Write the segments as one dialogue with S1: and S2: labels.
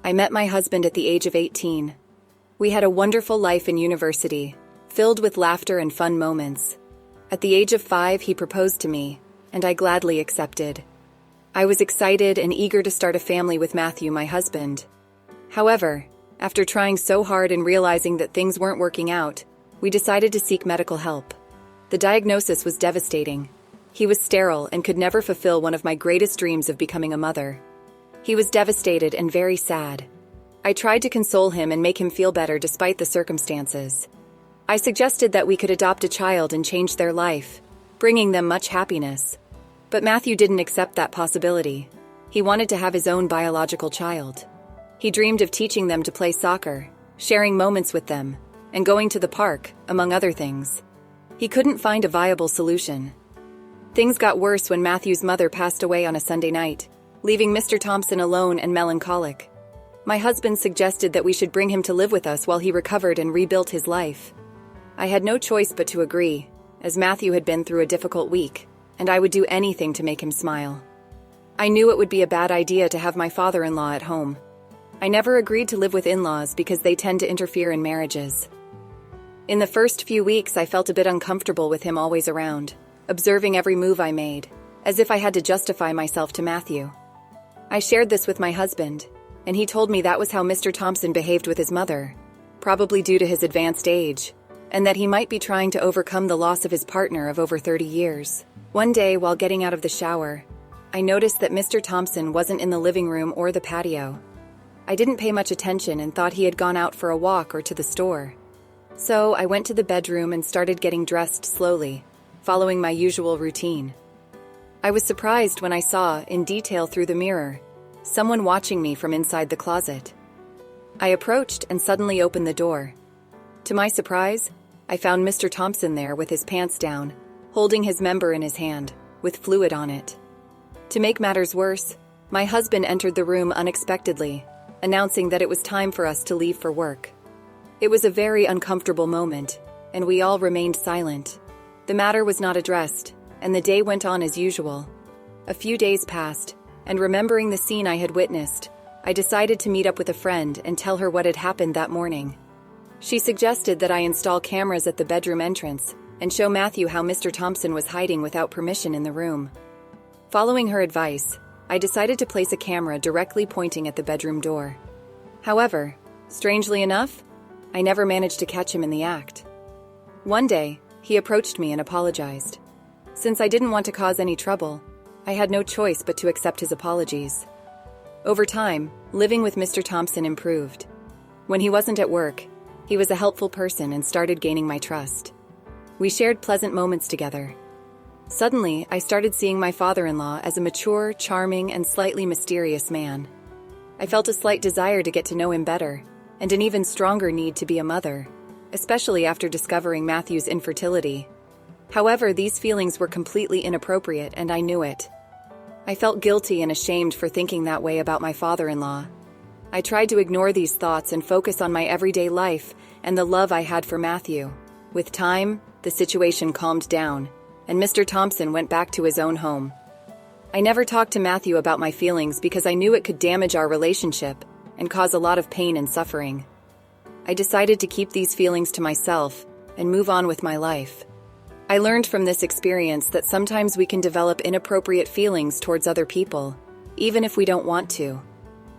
S1: I met my husband at the age of 18. We had a wonderful life in university, filled with laughter and fun moments. At the age of 5, he proposed to me, and I gladly accepted. I was excited and eager to start a family with Matthew, my husband. However, after trying so hard and realizing that things weren't working out, we decided to seek medical help. The diagnosis was devastating. He was sterile and could never fulfill one of my greatest dreams of becoming a mother. He was devastated and very sad. I tried to console him and make him feel better despite the circumstances. I suggested that we could adopt a child and change their life, bringing them much happiness. But Matthew didn't accept that possibility. He wanted to have his own biological child. He dreamed of teaching them to play soccer, sharing moments with them, and going to the park, among other things. He couldn't find a viable solution. Things got worse when Matthew's mother passed away on a Sunday night, leaving Mr. Thompson alone and melancholic. My husband suggested that we should bring him to live with us while he recovered and rebuilt his life. I had no choice but to agree, as Matthew had been through a difficult week, and I would do anything to make him smile. I knew it would be a bad idea to have my father-in-law at home. I never agreed to live with in-laws because they tend to interfere in marriages. In the first few weeks, I felt a bit uncomfortable with him always around, observing every move I made, as if I had to justify myself to Matthew. I shared this with my husband, and he told me that was how Mr. Thompson behaved with his mother, probably due to his advanced age, and that he might be trying to overcome the loss of his partner of over 30 years. One day, while getting out of the shower, I noticed that Mr. Thompson wasn't in the living room or the patio. I didn't pay much attention and thought he had gone out for a walk or to the store. So I went to the bedroom and started getting dressed slowly, following my usual routine. I was surprised when I saw, in detail through the mirror, someone watching me from inside the closet. I approached and suddenly opened the door. To my surprise, I found Mr. Thompson there with his pants down, holding his member in his hand, with fluid on it. To make matters worse, my husband entered the room unexpectedly, announcing that it was time for us to leave for work. It was a very uncomfortable moment, and we all remained silent. The matter was not addressed, and the day went on as usual. A few days passed, and remembering the scene I had witnessed, I decided to meet up with a friend and tell her what had happened that morning. She suggested that I install cameras at the bedroom entrance and show Matthew how Mr. Thompson was hiding without permission in the room. Following her advice, I decided to place a camera directly pointing at the bedroom door. However, strangely enough, I never managed to catch him in the act. One day, he approached me and apologized. Since I didn't want to cause any trouble, I had no choice but to accept his apologies. Over time, living with Mr. Thompson improved. When he wasn't at work, he was a helpful person and started gaining my trust. We shared pleasant moments together. Suddenly, I started seeing my father-in-law as a mature, charming, and slightly mysterious man. I felt a slight desire to get to know him better, and an even stronger need to be a mother, especially after discovering Matthew's infertility. However, these feelings were completely inappropriate, and I knew it. I felt guilty and ashamed for thinking that way about my father-in-law. I tried to ignore these thoughts and focus on my everyday life and the love I had for Matthew. With time, the situation calmed down, and Mr. Thompson went back to his own home. I never talked to Matthew about my feelings because I knew it could damage our relationship and cause a lot of pain and suffering. I decided to keep these feelings to myself and move on with my life. I learned from this experience that sometimes we can develop inappropriate feelings towards other people, even if we don't want to.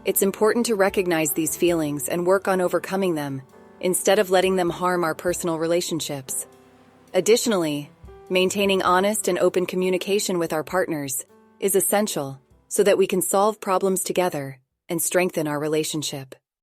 S1: It's important to recognize these feelings and work on overcoming them, instead of letting them harm our personal relationships. Additionally, maintaining honest and open communication with our partners is essential so that we can solve problems together and strengthen our relationship.